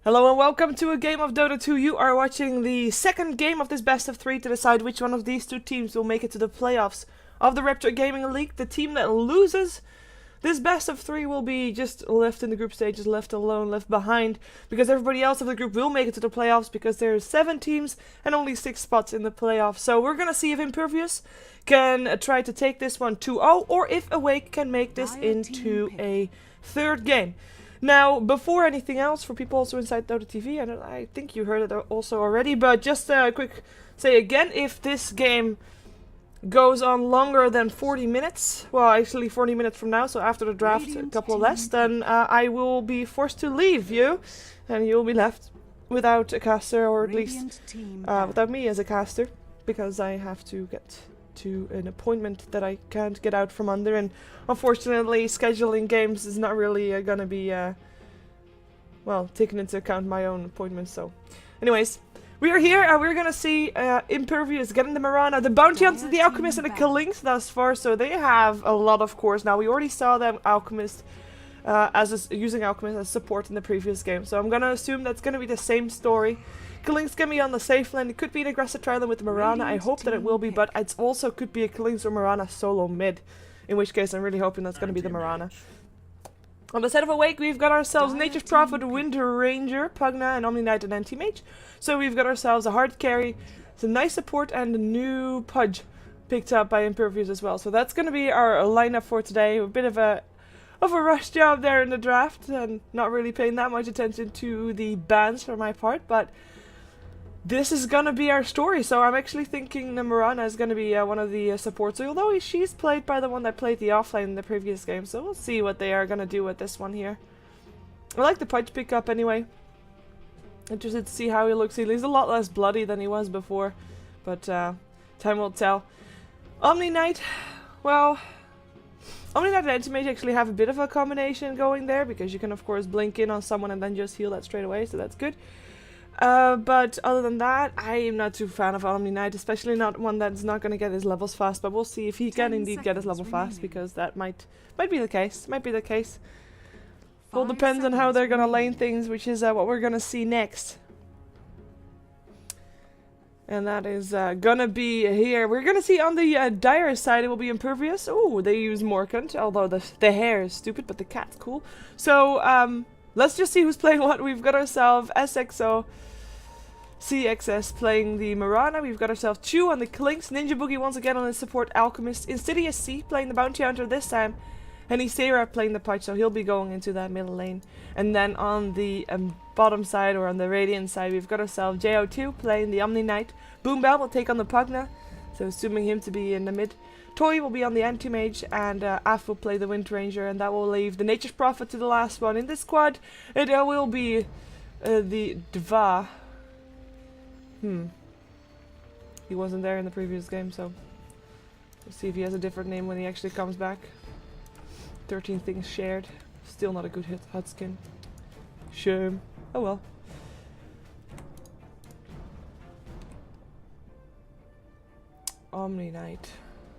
Hello and welcome to a game of Dota 2. You are watching the second game of this best of 3 to decide which one of these two teams will make it to the playoffs of the Rapture Gaming League. The team that loses this best of 3 will be just left in the group stages, left alone, left behind, because everybody else of the group will make it to the playoffs because there's 7 teams and only 6 spots in the playoffs. So we're gonna see if Impervious can try to take this one 2-0 or if Awake can make this into a third game. Now, before anything else, for people also inside Dota TV, and I think you heard it also already, but just a quick say again, if this game goes on longer than 40 minutes, well, actually 40 minutes from now, so after the draft, a couple less, then I will be forced to leave you, and you'll be left without a caster, or at least without me as a caster, because I have to get to an appointment that I can't get out from under, and unfortunately scheduling games is not really gonna be well, taking into account my own appointments. So anyways, we are here and we're gonna see Impervious getting the Marana, the Bounty Hunter, the Alchemist, and the Killings thus far. So they have a lot of cores now. We already saw them Alchemist using Alchemist as support in the previous game, so I'm gonna assume that's gonna be the same story. Killings can be on the safe lane. It could be an aggressive trial with the Marana. I hope that it will be, but it also could be a Killings or Marana solo mid, in which case I'm really hoping that's gonna be the Marana. On the side of Awake, we've got ourselves Nature's Prophet, Wind Ranger, Pugna, and Omni Knight and Anti-Mage. So we've got ourselves a hard carry, some nice support, and a new Pudge picked up by Impervious as well. So that's gonna be our lineup for today. A bit of a rush job there in the draft, and not really paying that much attention to the bans for my part, but this is gonna be our story. So I'm actually thinking the Marana is gonna be one of the supports, although she's played by the one that played the offlane in the previous game, so we'll see what they are gonna do with this one here. I like the Pudge pickup anyway. Interested to see how he looks. He's a lot less bloody than he was before, but time will tell. Omni Knight, well, Omni Knight and Anti-Mage actually have a bit of a combination going there, because you can of course blink in on someone and then just heal that straight away, so that's good. But other than that, I am not too fan of Omni Knight, especially not one that's not going to get his levels fast, but we'll see if he can indeed get his level fast, because that might be the case. Might be the case. All depends on how they're going to lane things, which is what we're going to see next. And that is gonna be here. We're gonna see on the dire side, it will be Impervious. Oh, they use Morkant, although the hair is stupid, but the cat's cool. So, let's just see who's playing what. We've got ourselves SXO, CXS playing the Marana. We've got ourselves Chu on the Killings, Ninja Boogie once again on the support Alchemist, Insidious C playing the Bounty Hunter this time, and Isera playing the Pudge, so he'll be going into that middle lane. And then on the bottom side, or on the Radiant side, we've got ourselves JO2 playing the Omni Knight. Boombell will take on the Pugna, so assuming him to be in the mid. Toy will be on the Anti-Mage, and Af will play the Wind Ranger, and that will leave the Nature's Prophet to the last one. In this squad, it will be the Dva. He wasn't there in the previous game, so we'll see if he has a different name when he actually comes back. 13 things shared. Still not a good hot skin. Shame. Oh well. Omni Knight.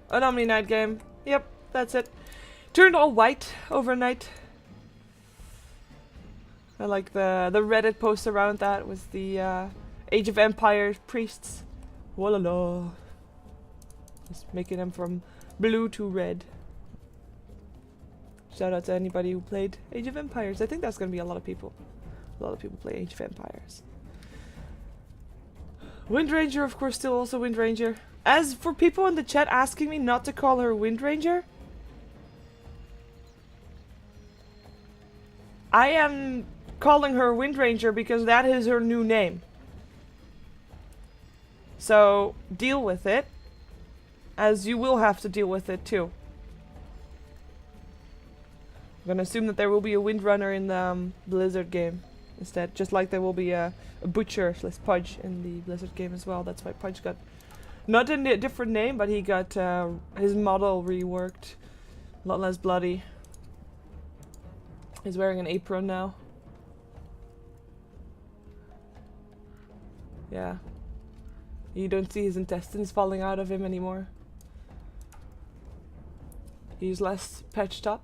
An Omni Knight game. Yep, that's it. Turned all white overnight. I like the Reddit post around that with the Age of Empires priests. Walala. Just making them from blue to red. Shout out to anybody who played Age of Empires. I think that's gonna be a lot of people. A lot of people play Age of Empires. Wind Ranger, of course, still also Wind Ranger. As for people in the chat asking me not to call her Wind Ranger, I am calling her Wind Ranger because that is her new name. So deal with it, as you will have to deal with it too. I'm gonna assume that there will be a Windrunner in the Blizzard game instead, just like there will be a Butcher / Pudge in the Blizzard game as well. That's why Pudge got, not in a different name, but he got his model reworked. A lot less bloody. He's wearing an apron now. Yeah. You don't see his intestines falling out of him anymore. He's less patched up,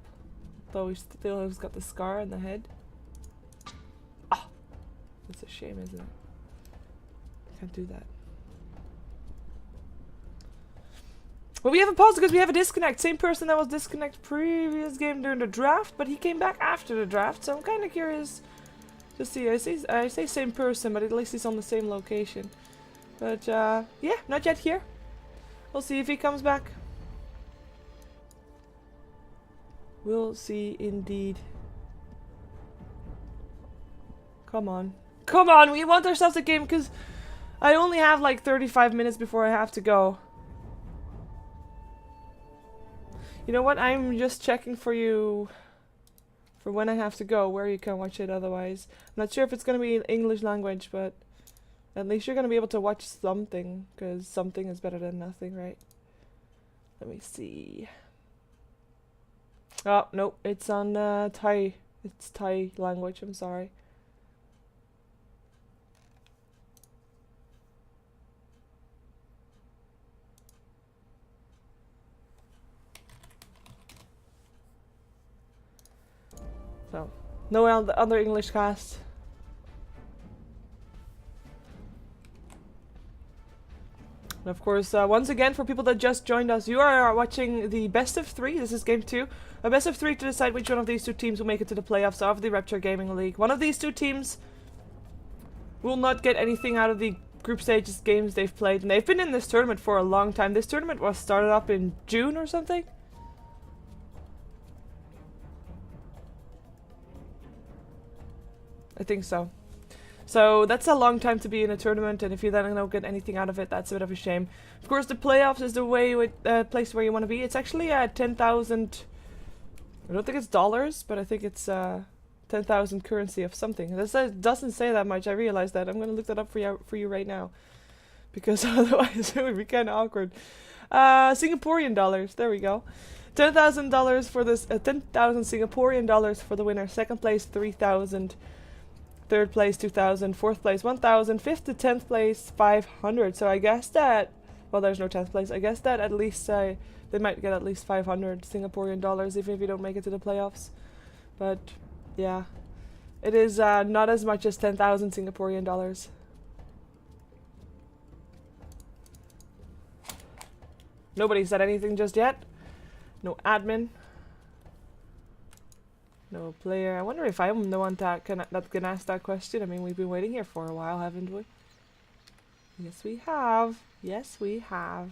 though he still has got the scar on the head. Ah! That's a shame, isn't it? Can't do that. Well, we have a pause because we have a disconnect. Same person that was disconnected previous game during the draft, but he came back after the draft, so I'm kind of curious to see. I say same person, but at least he's on the same location. But yeah, not yet here. We'll see if he comes back. We'll see indeed. Come on. Come on, we want ourselves a game because I only have like 35 minutes before I have to go. You know what? I'm just checking for you for when I have to go, where you can watch it otherwise. I'm not sure if it's going to be in English language, but at least you're going to be able to watch something, because something is better than nothing, right? Let me see. Oh, no, it's on Thai. It's Thai language, I'm sorry. So, no other English cast. And of course, once again, for people that just joined us, you are watching the best of 3. This is game 2. A best of 3 to decide which one of these two teams will make it to the playoffs of the Rapture Gaming League. One of these two teams will not get anything out of the group stages games they've played. And they've been in this tournament for a long time. This tournament was started up in June or something. I think so. So that's a long time to be in a tournament, and if you then don't get anything out of it, that's a bit of a shame. Of course, the playoffs is the place where you want to be. It's actually 10,000. I don't think it's dollars, but I think it's 10,000 currency of something. This doesn't say that much. I realize that. I'm gonna look that up for you right now, because otherwise it would be kind of awkward. Singaporean dollars. There we go. $10,000 for this. 10,000 Singaporean dollars for the winner. Second place 3,000. Third place 2,000, fourth place 1,000, fifth to 10th place 500. So I guess that, well, there's no 10th place. I guess that at least they might get at least 500 Singaporean dollars even if you don't make it to the playoffs. But yeah, it is not as much as 10,000 Singaporean dollars. Nobody said anything just yet. No admin. No player. I wonder if I'm the one that can ask that question. I mean, we've been waiting here for a while, haven't we? Yes, we have. Yes, we have.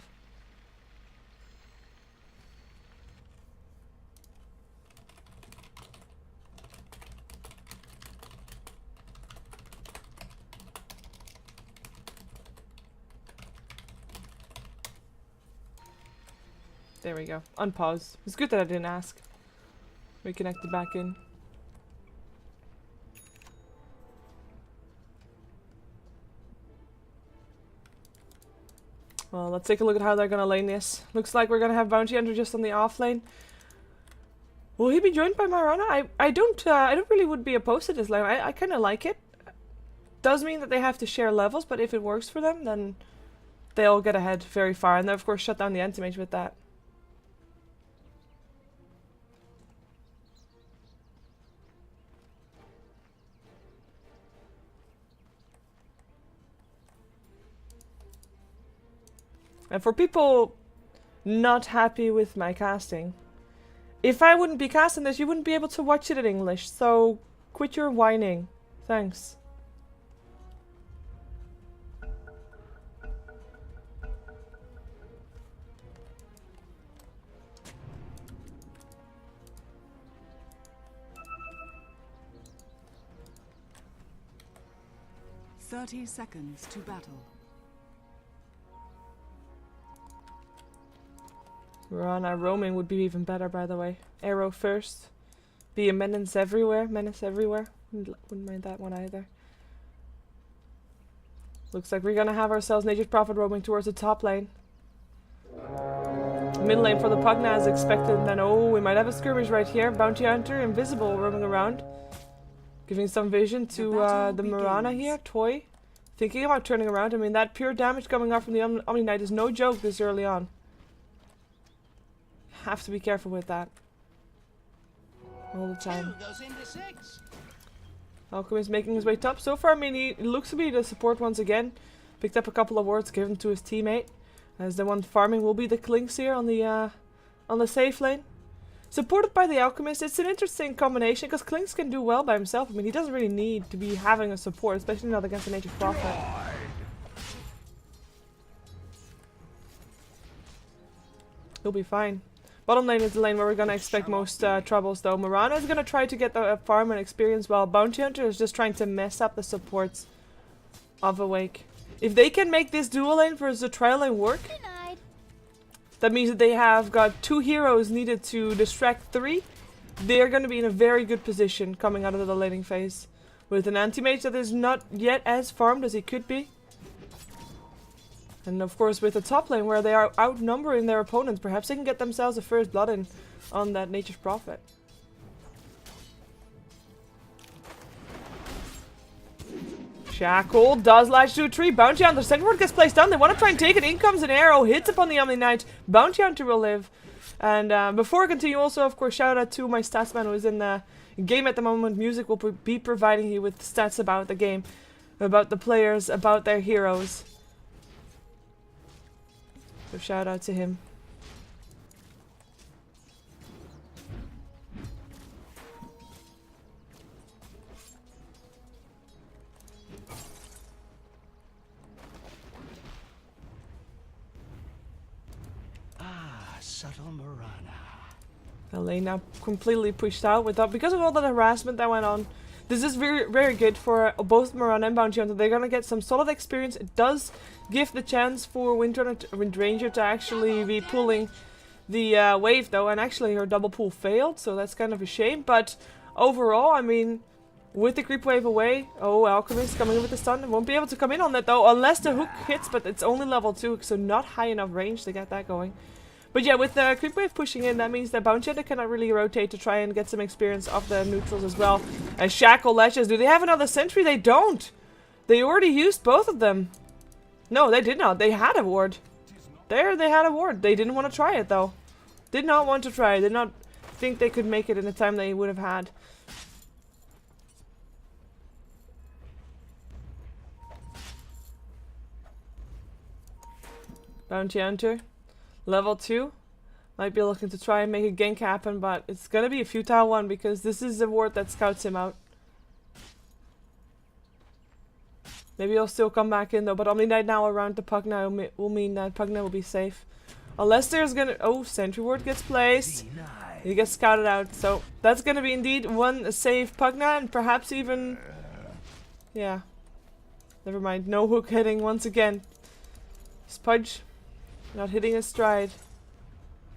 There we go. Unpause. It's good that I didn't ask. Reconnected back in. Well, let's take a look at how they're gonna lane this. Looks like we're gonna have Bounty Hunter just on the off lane. Will he be joined by Marana? I don't really would be opposed to this lane. I kind of like it. Does mean that they have to share levels, but if it works for them, then they'll get ahead very far, and then of course shut down the anti-mage with that. And for people not happy with my casting, if I wouldn't be casting this, you wouldn't be able to watch it in English, so quit your whining. Thanks. "30 seconds to battle." Marana roaming would be even better, by the way. Arrow first. Be a menace everywhere. Menace everywhere. Wouldn't mind that one either. Looks like we're gonna have ourselves Nature's Prophet roaming towards the top lane. Mid lane for the Pugna as expected, and then oh, we might have a skirmish right here. Bounty Hunter, invisible, roaming around. Giving some vision to the Marana here. Toy. Thinking about turning around. I mean, that pure damage coming off from the Omni Knight is no joke this early on. Have to be careful with that all the time. Alchemist making his way top. So far, I mean, he looks to be the support once again. Picked up a couple of wards, given to his teammate. As the one farming will be the Klinks here on the safe lane. Supported by the Alchemist. It's an interesting combination, because Klinks can do well by himself. I mean, he doesn't really need to be having a support, especially not against a Nature's Prophet. He'll be fine. Bottom lane is the lane where we're going to expect most troubles, though. Mirana is going to try to get the farm and experience, while Bounty Hunter is just trying to mess up the supports of Awake. If they can make this dual lane versus the trial lane work, that means that they have got 2 heroes needed to distract 3. They're going to be in a very good position coming out of the laning phase. With an anti-mage that is not yet as farmed as he could be. And of course with the top lane where they are outnumbering their opponents, perhaps they can get themselves a first blood in on that Nature's Prophet. Shackle does latch to a tree. Bounty Hunter, second ward gets placed down. They want to try and take it. In comes an arrow, hits upon the Omni Knight. Bounty Hunter will live. And before I continue, also of course shout out to my statsman who is in the game at the moment. Music will be providing you with stats about the game, about the players, about their heroes. So shout out to him. Subtle Mirana. The lane now completely pushed out because of all that harassment that went on. This is very, very good for both Mirana and Bounty Hunter. They're gonna get some solid experience. It does give the chance for Windranger to actually be pulling the wave though, and actually her double pull failed, so that's kind of a shame. But overall, I mean, with the creep wave away, Alchemist coming in with the stun. Won't be able to come in on that though, unless the hook hits, but it's only level 2, so not high enough range to get that going. But yeah, with the creep wave pushing in, that means that Bounty Hunter cannot really rotate to try and get some experience off the neutrals as well. As Shackle lashes, do they have another sentry? They don't! They already used both of them. No, they did not. They had a ward. There, they had a ward. They didn't want to try it though. Did not want to try it. Did not think they could make it in the time they would have had. Bounty Hunter. Level 2. Might be looking to try and make a gank happen, but it's gonna be a futile one because this is the ward that scouts him out. Maybe he'll still come back in though, but Omni Knight now around the Pugna will mean that Pugna will be safe. Unless there's gonna... Oh, Sentry Ward gets placed. He gets scouted out, so that's gonna be indeed one safe Pugna, and perhaps even... Yeah. Never mind, no hook hitting once again. Spudge. Not hitting his stride.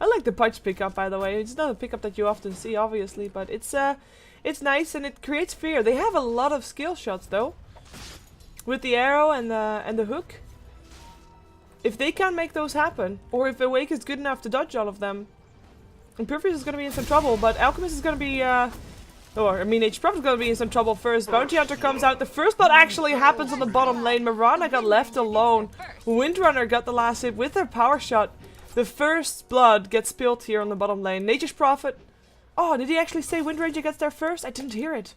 I like the Pudge pickup, by the way. It's not a pickup that you often see, obviously, but it's nice and it creates fear. They have a lot of skill shots, though, with the arrow and the hook. If they can't make those happen, or if Awake is good enough to dodge all of them, Impervious is going to be in some trouble. But Alchemist is going to be, Nature's Prophet is going to be in some trouble first. Bounty Hunter comes out. The first blood actually happens on the bottom lane. Mirana got left alone. Windrunner got the last hit with her power shot. The first blood gets spilled here on the bottom lane. Nature's Prophet. Oh, did he actually say Windranger gets there first? I didn't hear it.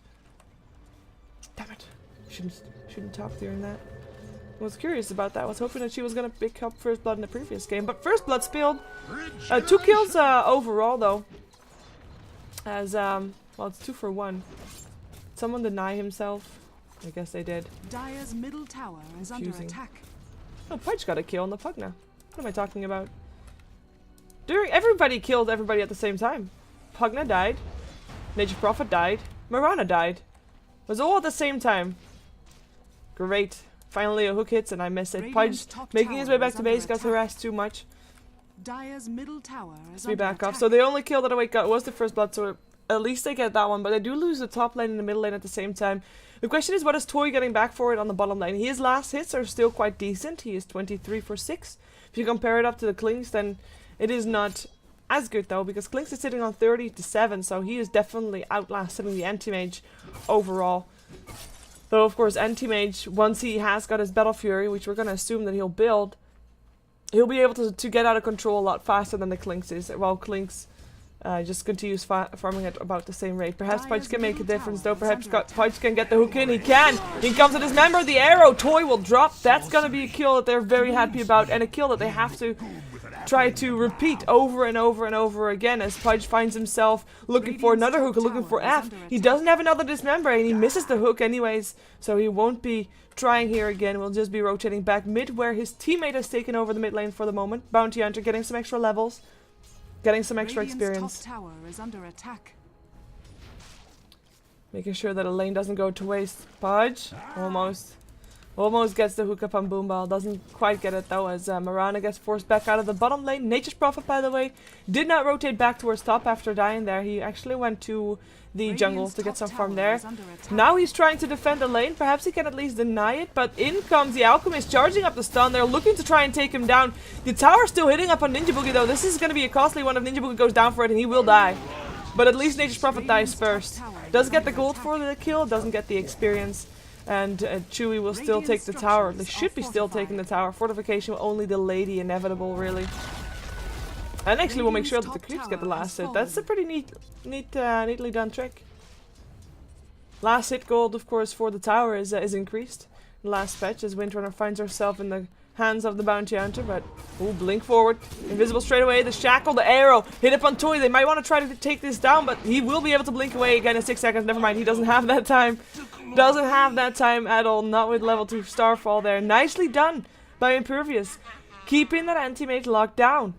Damn it. Shouldn't talk during that. I was curious about that. I was hoping that she was going to pick up first blood in the previous game. But first blood spilled. 2 kills overall, though. As, well, it's 2 for 1. Did someone deny himself? I guess they did. Dire's middle tower is under attack. Oh, Pudge got a kill on the Pugna. What am I talking about? Everybody killed everybody at the same time. Pugna died. Nature's Prophet died. Mirana died. It was all at the same time. Great. Finally a hook hits and I miss it. Pudge making his way back to base, got harassed too much. Dire's middle tower is under attack. Off. So the only kill that Awake got was the first blood, so at least they get that one, but they do lose the top lane and the middle lane at the same time. The question is, what is Toy getting back for it on the bottom lane? His last hits are still quite decent. He is 23 for 6. If you compare it up to the Klinks, then it is not as good though, because Klinks is sitting on 30 to 7, so he is definitely outlasting the Anti-Mage overall. Though of course Anti-Mage, once he has got his Battle Fury, which we're going to assume that he'll build, he'll be able to get out of control a lot faster than the Klinks is, while Klinks Just continues farming at about the same rate. Perhaps Pudge can make a difference though. Perhaps Pudge can get the hook in. He can! In comes with his member. The arrow. Toy will drop. That's gonna be a kill that they're very happy about. And a kill that they have to try to repeat over and over and over again as Pudge finds himself looking for another hook, looking for F. He doesn't have another dismember and he misses the hook anyways. So he won't be trying here again. We'll just be rotating back mid where his teammate has taken over the mid lane for the moment. Bounty Hunter getting some extra levels. Getting some extra experience. Top tower is under attack. Making sure that a lane doesn't go to waste. Pudge. Almost gets the hook up on Boombal. Doesn't quite get it though as Mirana gets forced back out of the bottom lane. Nature's Prophet, by the way, did not rotate back towards top after dying there. He actually went to the jungle to get some farm there. Now he's trying to defend the lane. Perhaps he can at least deny it. But in comes the Alchemist charging up the stun. They're looking to try and take him down. The tower's still hitting up on Ninja Boogie though. This is going to be a costly one if Ninja Boogie goes down for it and he will die. But at least Nature's Prophet dies first. Does get the gold for the kill. Doesn't get the experience. And Chewie will still take the tower. They should be still taking the tower. Fortification will only delay the inevitable, really. And actually we'll make sure that the creeps get the last hit. That's a pretty neatly done trick. Last hit gold, of course, for the tower is increased. Last patch as Windrunner finds herself in the hands of the Bounty Hunter, but ooh, blink forward. Invisible straight away. The shackle, the arrow, hit up on Toy. They might want to try to take this down, but he will be able to blink away again in 6 seconds. Never mind, he doesn't have that time. Doesn't have that time at all. Not with level 2 Starfall there. Nicely done by Impervious. Keeping that anti-mage locked down.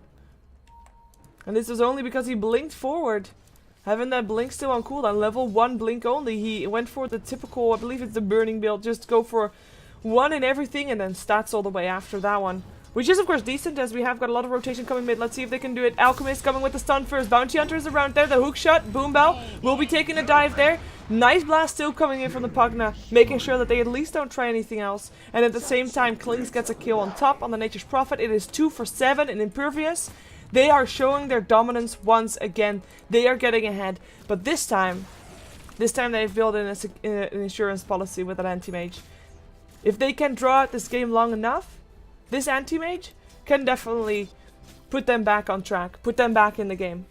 And this was only because he blinked forward. Having that blink still on cooldown. Level 1 blink only. He went for the typical, I believe it's the burning build. Just go for 1 in everything and then stats all the way after that one. Which is of course decent as we have got a lot of rotation coming mid. Let's see if they can do it. Alchemist coming with the stun first. Bounty Hunter is around there. The hook shot. Boombell will be taking a dive there. Nice blast still coming in from the Pugna. Making sure that they at least don't try anything else. And at the same time Klings gets a kill on top on the Nature's Prophet. It is 2 for 7 in Impervious. They are showing their dominance once again. They are getting ahead. But this time they've built in an insurance policy with an anti-mage. If they can draw out this game long enough, this anti-mage can definitely put them back on track. Put them back in the game.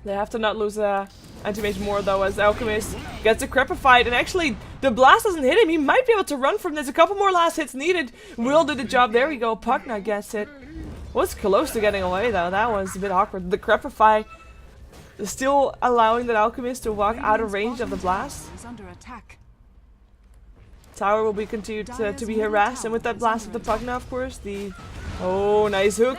They have to not lose anti-mage more though as Alchemist gets decrepified. And actually, the blast doesn't hit him. He might be able to run from this. A couple more last hits needed. Will do the job. There we go. Pugna gets it. Was close to getting away though. That was a bit awkward. The Decrepify is still allowing that Alchemist to walk out of range of the blast. Tower will be continued to be harassed, and with that blast of the Pugna, of course, oh, nice hook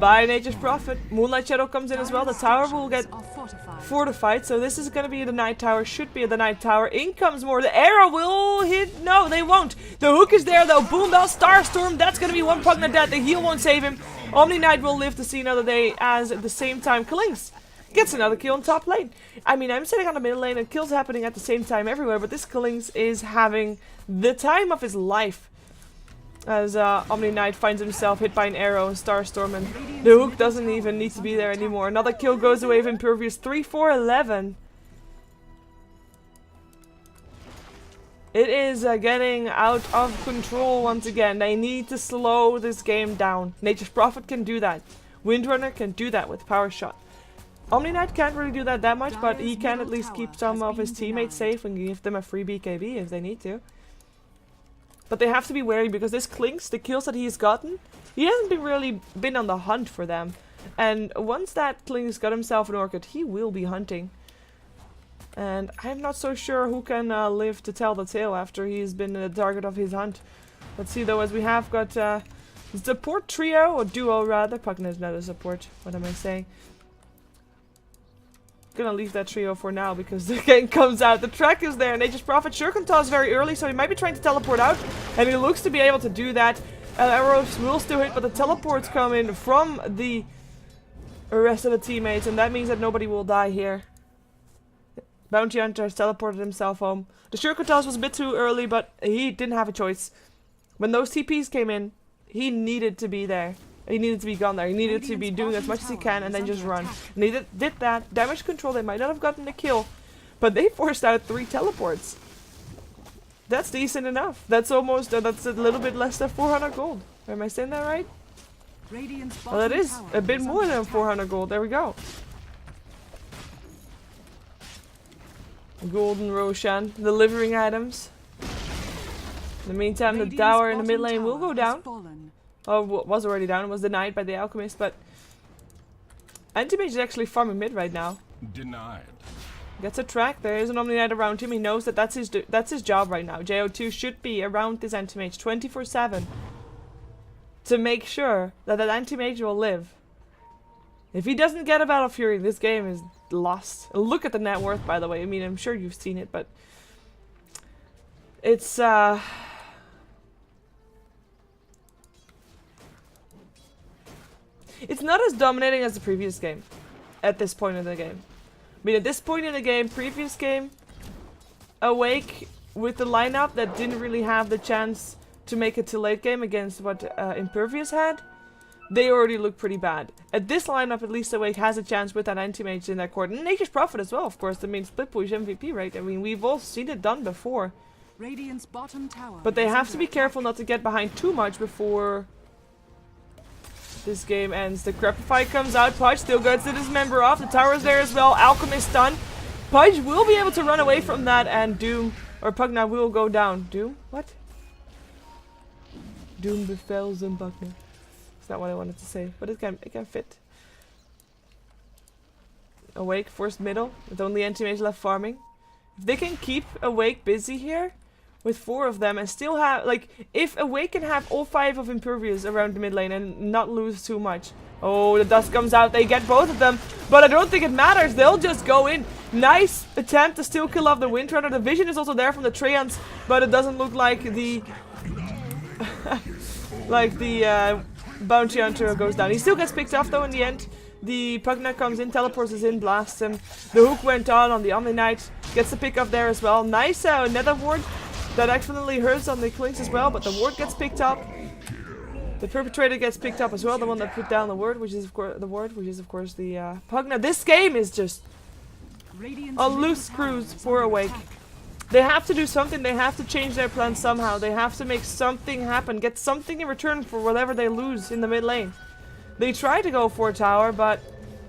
by Nature's Prophet. Moonlight Shadow comes in as well. The tower will get fortified, so this is going to be the Night Tower. Should be the Night Tower. In comes more. The arrow will hit. No, they won't. The hook is there though. Boombell, Starstorm. That's going to be one Pugna dead. The heal won't save him. Omni Knight will live to see another day, as at the same time Klings gets another kill on top lane. I mean, I'm sitting on the middle lane and kills happening at the same time everywhere, but this Klings is having the time of his life. As Omni Knight finds himself hit by an arrow and Starstorm, and the hook doesn't even need to be there anymore. Another kill goes away of Impervious. 3 for 11. It is getting out of control once again. They need to slow this game down. Nature's Prophet can do that. Windrunner can do that with Power Shot. Omni Knight can't really do that much, but he can at least keep some of his teammates safe and give them a free BKB if they need to. But they have to be wary because this Klings, the kills that he's gotten, he hasn't really been on the hunt for them. And once that Klings got himself an Orchid, he will be hunting. And I'm not so sure who can live to tell the tale after he's been the target of his hunt. Let's see though, as we have got support trio, or duo rather. Pugna is not a support, what am I saying? Gonna leave that trio for now because the game comes out. The track is there. Nature's Prophet sure can toss very early, so he might be trying to teleport out, and he looks to be able to do that. Arrows will still hit, but the teleports come in from the rest of the teammates, and that means that nobody will die here. Bounty Hunter has teleported himself home. The shuriken toss was a bit too early, but he didn't have a choice. When those TPs came in, he needed to be there. He needed to be gone there. He needed to be doing as much as he can and then just run. And he did that. Damage control, they might not have gotten the kill, but they forced out 3 teleports. That's decent enough. That's almost, that's a little bit less than 400 gold. Am I saying that right? Radiant's Well, that bottom is tower a bit is more under than attack. 400 gold. There we go. Golden Roshan, delivering items. In the meantime, the Radiant's tower in the mid bottom lane will tower go has down. fallen. Oh, was already down. It was denied by the alchemist, but Anti-Mage is actually farming mid right now. Denied. Gets a track. There is an Omni Knight around him. He knows that that's his job right now. JO2 should be around this Anti-Mage 24/7 to make sure that that Anti-Mage will live. If he doesn't get a Battle Fury, this game is lost. Look at the net worth, by the way. I mean, I'm sure you've seen it, but it's it's not as dominating as the previous game at this point in the game. I mean, at this point in the game, previous game, Awake with the lineup that didn't really have the chance to make it to late game against what Impervious had, they already look pretty bad. At this lineup, at least Awake has a chance with that anti-mage in that court. And Nature's Prophet as well, of course, the main split push MVP, right? I mean, we've all seen it done before. Radiant's bottom tower But they is have under to be attack. careful not to get behind too much before this game ends. The Crepify comes out. Pudge still gets the dismember off. The tower's there as well. Alchemist stun. Pudge will be able to run away from that, and Doom or Pugna will go down. Doom? What? Doom befell them Pugna. That's not what I wanted to say, but it can fit. Awake forced middle with only anti-mage left farming. If they can keep Awake busy here with 4 of them and still have, like, if Awake can have all 5 of Impervious around the mid lane and not lose too much. Oh, the dust comes out. They get both of them, but I don't think it matters. They'll just go in. Nice attempt to still kill off the Windrunner. The vision is also there from the Treants, but it doesn't look like the bounty hunter goes down. He still gets picked off though in the end. The Pugna comes in, teleports us in, blasts him. The hook went on the Omni Knight. Gets the pick up there as well. Nice nether ward that accidentally hurts on the Clinks as well, but the ward gets picked up. The perpetrator gets picked up as well, the one that put down the ward, which is of course the Pugna. This game is just Radiant's a middle loose tower cruise is for under Awake. attack. They have to do something. They have to change their plan somehow. They have to make something happen. Get something in return for whatever they lose in the mid lane. They try to go for a tower, but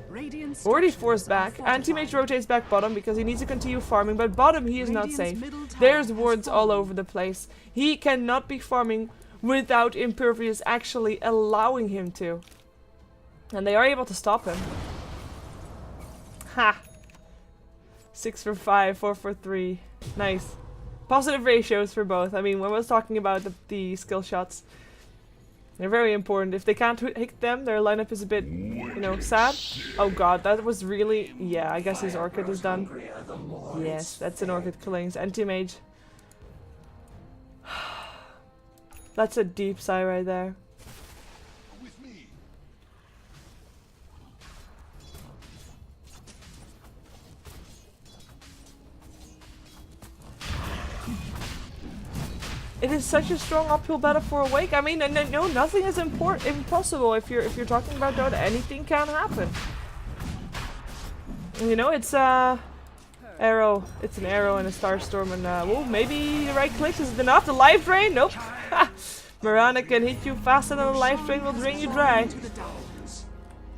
Radiant's already structures forced are back. fortified. Anti-mage rotates back bottom because he needs to continue farming, but bottom he is not Radiant's safe. middle tower There's has wards all fallen. over the place. He cannot be farming without Impervious actually allowing him to. And they are able to stop him. Ha! 6 for 5, 4 for 3. Nice. Positive ratios for both. I mean, when I was talking about the skill shots, they're very important. If they can't hit them, their lineup is a bit, you know, sad. Oh god, that was really... Yeah, I guess his Orchid is done. Yes, that's an Orchid Killings. Anti-mage. That's a deep sigh right there. It is such a strong uphill battle for Awake. I mean, no, nothing is impossible if you're talking about Dota. Anything can happen. You know, it's arrow. It's an arrow and a starstorm, and well, maybe the right click is enough. The life drain, nope. Mirana can hit you faster than the life drain will drain you dry. To the darkness.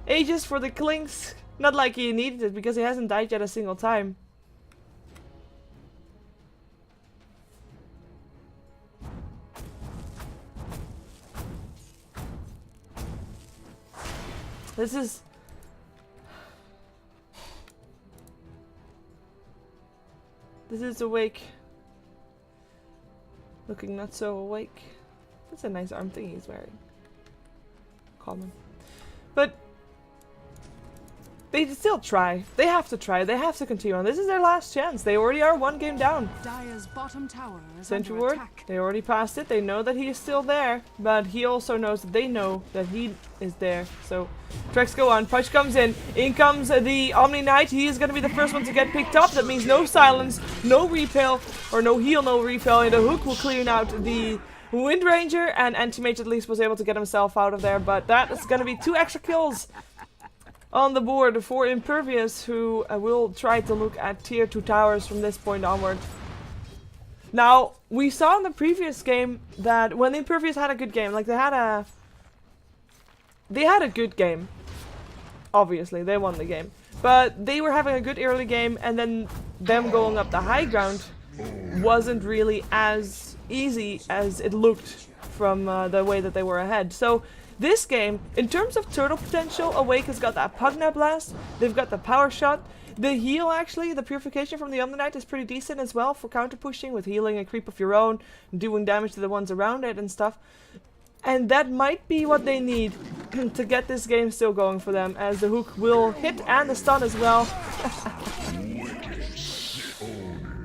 Ages for the clinks. Not like he needed it because he hasn't died yet a single time. This is Awake. Looking not so awake. That's a nice arm thing he's wearing. Common. But they still try. They have to try. They have to continue on. This is their last chance. They already are 1 game down. Dire's bottom tower is Sentry under ward. attack. They already passed it. They know that he is still there. But he also knows that they know that he is there. So tracks go on. Pudge comes in. In comes the Omni Knight. He is going to be the first one to get picked up. That means no silence, no repel, or no heal, no repel. And the hook will clean out the Wind Ranger. And Anti-Mage at least was able to get himself out of there. But that is going to be 2 extra kills on the board for Impervious, who will try to look at tier 2 towers from this point onward. Now, we saw in the previous game that when Impervious had a good game, like they had they had a good game. Obviously, they won the game. But they were having a good early game, and then them going up the high ground wasn't really as easy as it looked from the way that they were ahead. So this game, in terms of turtle potential, Awake has got that Pugna Blast, they've got the Power Shot. The heal, actually, the Purification from the Omni-Knight is pretty decent as well for counter-pushing with healing a creep of your own, doing damage to the ones around it and stuff. And that might be what they need to get this game still going for them, as the hook will hit and the stun as well.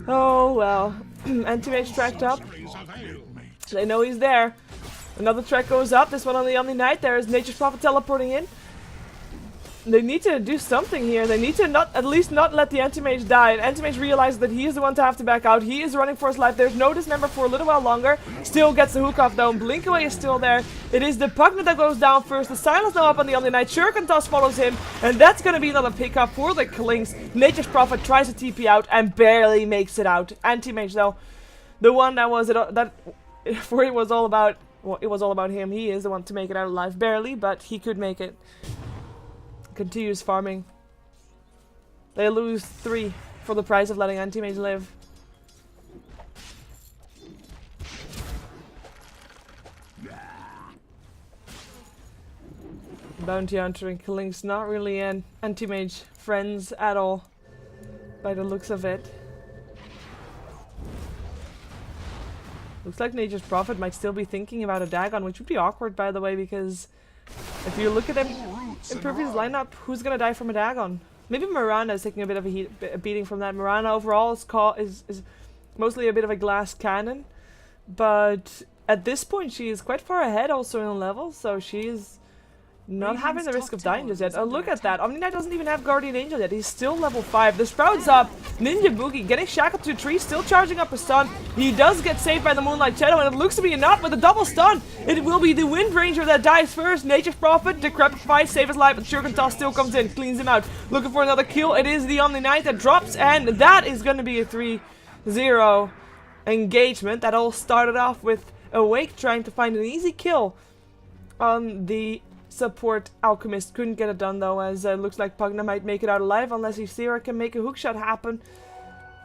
Oh well. Anti-Mage tracked up. They know he's there. Another track goes up, this one on the Omni-Knight. There is Nature's Prophet teleporting in. They need to do something here. They need to at least not let the Anti-Mage die. And Anti-Mage realizes that he is the one to have to back out. He is running for his life. There's no dismember for a little while longer. Still gets the hook off though. Blink Away is still there. It is the Pugna that goes down first. The Silence now up on the Omni-Knight. Shuriken Toss follows him. And that's going to be another pickup for the Klings. Nature's Prophet tries to TP out and barely makes it out. Anti-Mage though, the one that was for it was all about, well, it was all about him. He is the one to make it out alive. Barely, but he could make it. Continues farming. They lose 3 for the price of letting Anti-Mage live. Bounty Hunter and Killing's not really an Anti-Mage friends at all, by the looks of it. Looks like Nature's Prophet might still be thinking about a Dagon, which would be awkward, by the way, because if you look at him, Impervious lineup, who's gonna die from a Dagon? Maybe Miranda is taking a bit of a beating from that. Miranda overall is mostly a bit of a glass cannon, but at this point she is quite far ahead also in level, so she's not having the risk of dying just yet. Oh, look at that. Omni-Knight doesn't even have Guardian Angel yet. He's still level 5. The Sprout's up. Ninja Boogie getting shackled to a tree, still charging up a stun. He does get saved by the Moonlight Shadow, and it looks to be enough with a double stun. It will be the Wind Ranger that dies first. Nature's Prophet, Decrepify, save his life, but Shuriken Toss still comes in, cleans him out. Looking for another kill. It is the Omni-Knight that drops, and that is going to be a 3-0 engagement. That all started off with Awake trying to find an easy kill on the support Alchemist. Couldn't get it done though, as it looks like Pugna might make it out alive unless Ysera can make a hookshot happen.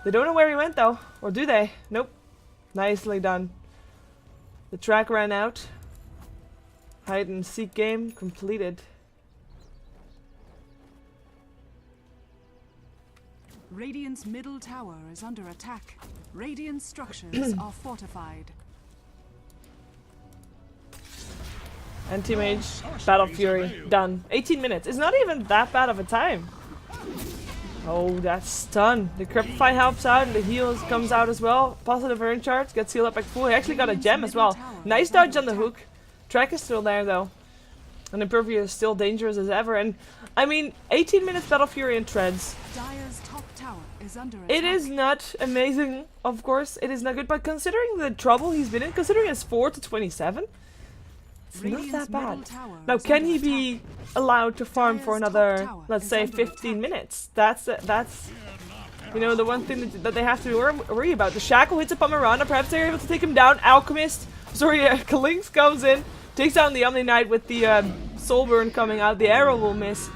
They don't know where he went though, or do they? Nope. Nicely done. The track ran out. Hide and seek game completed. Radiant's middle tower is under attack. Radiant structures are fortified. Anti-Mage, Battle Fury, done. 18 minutes. It's not even that bad of a time. Oh, that's stun. The Decrepify helps out, and the heals comes out as well. Positive Urn Charge, gets healed up back full. He actually got a gem as well. Nice dodge on the hook. Track is still there though. And Impervious is still dangerous as ever. And I mean, 18 minutes Battle Fury and treads. Dire's top tower is under attack. It is not amazing, of course. It is not good, but considering the trouble he's been in, considering it's 4 to 27, it's not that bad. Now, can he be allowed to farm for another, let's say, 15 minutes? That's you know, the one thing that they have to worry about. The Shackle hits upon Miranda. Perhaps they're able to take him down. Alchemist, sorry, Kalings comes in, takes down the Omni-Knight with the Soul Burn coming out. The arrow will miss.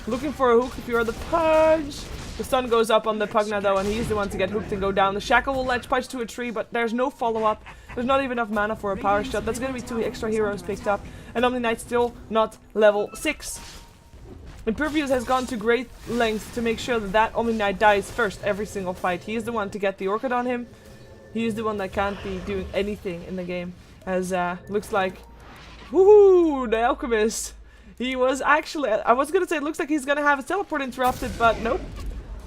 Looking for a hook if you're the Pudge. The stun goes up on the Pugna though, and he's the one to get hooked and go down. The Shackle will ledge punch to a tree, but there's no follow-up. There's not even enough mana for a power shot. That's going to be 2 extra heroes picked up. And Omni-Knight still not level 6. Impervious has gone to great lengths to make sure that Omni-Knight dies first every single fight. He is the one to get the Orchid on him. He is the one that can't be doing anything in the game. As looks like, woohoo, the Alchemist. He was actually, I was going to say it looks like he's going to have his teleport interrupted, but nope.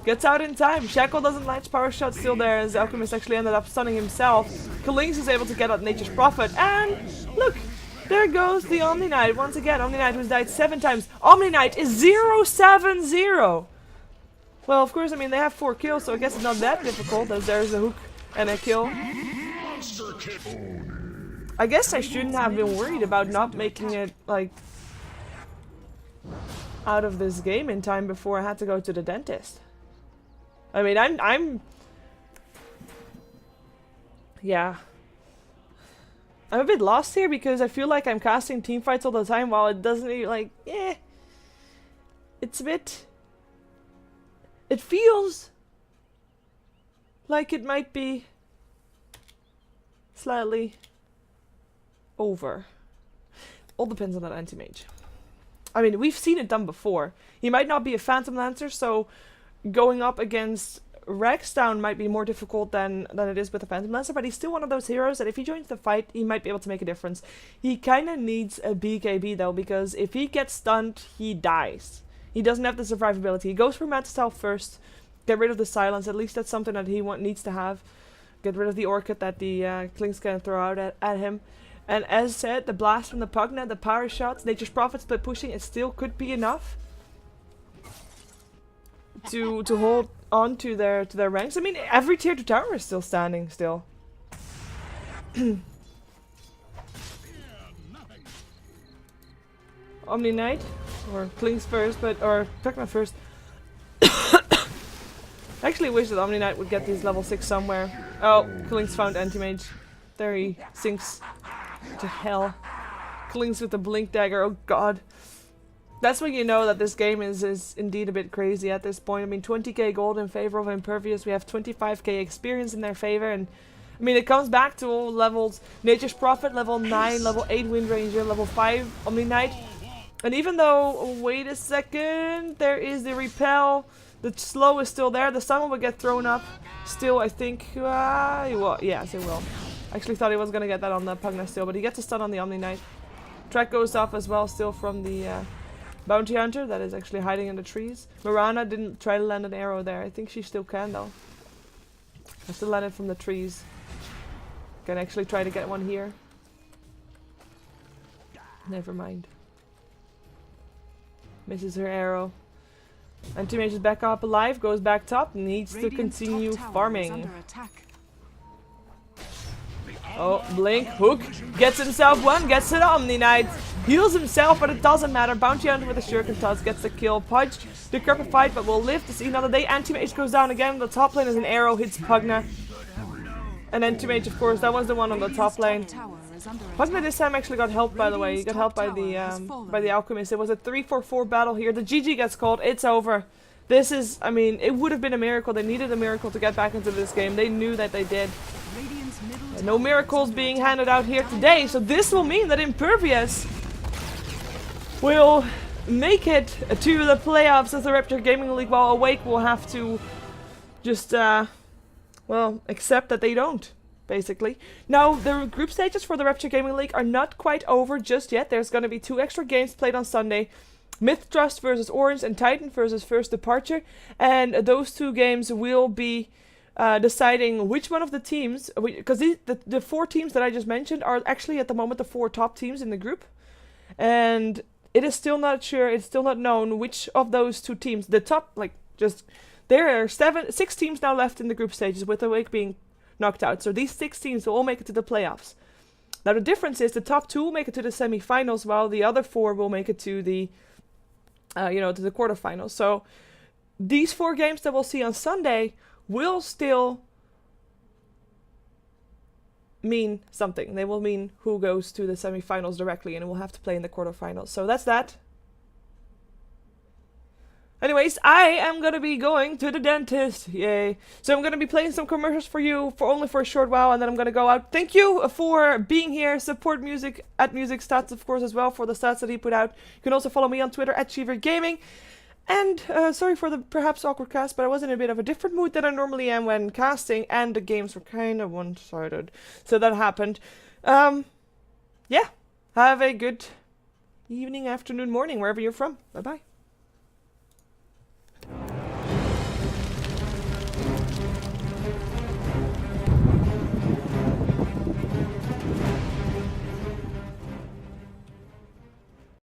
Gets out in time. Shackle doesn't latch, power shot still there, as Alchemist actually ended up stunning himself. Kalings is able to get out Nature's Prophet, and look, there goes the Omni-Knight once again. Omni-Knight who's died 7 times. Omni-Knight is 0-7-0. Well, of course, I mean, they have 4 kills, so I guess it's not that difficult, as there's a hook and a kill. I guess I shouldn't have been worried about not making it, like, out of this game in time before I had to go to the dentist. I mean, I'm yeah. I'm a bit lost here because I feel like I'm casting team fights all the time while it doesn't really, like, it's a bit... It feels like it might be slightly over. All depends on that anti-mage. I mean, we've seen it done before. He might not be a Phantom Lancer, so going up against Rex down might be more difficult than it is with a Phantom Lancer, but he's still one of those heroes that if he joins the fight, he might be able to make a difference. He kind of needs a BKB though, because if he gets stunned, he dies. He doesn't have the survivability. He goes for Mad Stealth first, get rid of the silence, at least that's something that he needs to have. Get rid of the Orchid that the Klings can throw out at him. And as said, the blast from the Pugna, the power shots, Nature's Prophet split pushing, it still could be enough to hold on to their ranks. I mean, every tier 2 tower is still standing still. Omni Knight or Klings first, or Pugna first. I actually wish that Omni Knight would get these level 6 somewhere. Oh, Klings found Anti-Mage. There he sinks to hell. Klings with the Blink Dagger, oh god. That's when you know that this game is indeed a bit crazy at this point. I mean, 20k gold in favor of Impervious. We have 25k experience in their favor. And I mean, it comes back to all levels. Nature's Prophet, level 9, level 8 Wind Ranger, level 5 Omni Knight. And even though, wait a second, there is the Repel. The slow is still there. The stun will get thrown up. Still, I think, well, yes, it will. I actually thought he was going to get that on the Pugna still, but he gets a stun on the Omni Knight. Track goes off as well, still from the Bounty Hunter that is actually hiding in the trees. Mirana didn't try to land an arrow there. I think she still can though. Has to land it from the trees. Can actually try to get one here. Never mind. Misses her arrow. Anti-Mage is back up alive, goes back top, needs to continue farming. Oh, Blink, hook, gets himself one, gets it Omni Knight. Heals himself, but it doesn't matter. Bounty Hunter with a Shuriken Toss gets the kill. Pudge, decrepified, but will live to see another day. Anti-Mage goes down again. The top lane is an arrow, hits Pugna. And Anti-Mage, of course, that was the one on the top lane. Pugna this time actually got helped, by the way. He got helped by the Alchemist. It was a 3-4-4 battle here. The GG gets called. It's over. This is, I mean, it would have been a miracle. They needed a miracle to get back into this game. They knew that they did. No miracles being handed out here today, so this will mean that Impervious will make it to the playoffs of the Rapture Gaming League, while Awake will have to just, well, accept that they don't, basically. Now, the group stages for the Rapture Gaming League are not quite over just yet. There's going to be 2 extra games played on Sunday. Myth Trust versus Orange and Titan versus First Departure, and those 2 games will be deciding which one of the teams, because the 4 teams that I just mentioned are actually at the moment the 4 top teams in the group, and it is still not sure, it's still not known which of those 2 teams, the top, like, just, there are 6 teams now left in the group stages, with Awake being knocked out, so these 6 teams will all make it to the playoffs. Now the difference is the top 2 will make it to the semi-finals, while the other 4 will make it to the, to the quarterfinals. So these 4 games that we'll see on Sunday will still mean something. They will mean who goes to the semifinals directly, and will have to play in the quarterfinals. So that's that. Anyways, I am gonna be going to the dentist. Yay. So I'm gonna be playing some commercials for you only for a short while, and then I'm gonna go out. Thank you for being here. Support Music at Music Stats, of course, as well, for the stats that he put out. You can also follow me on Twitter at Cheever Gaming. And sorry for the perhaps awkward cast, but I was in a bit of a different mood than I normally am when casting, and the games were kind of one-sided. So that happened. Yeah. Have a good evening, afternoon, morning, wherever you're from. Bye-bye.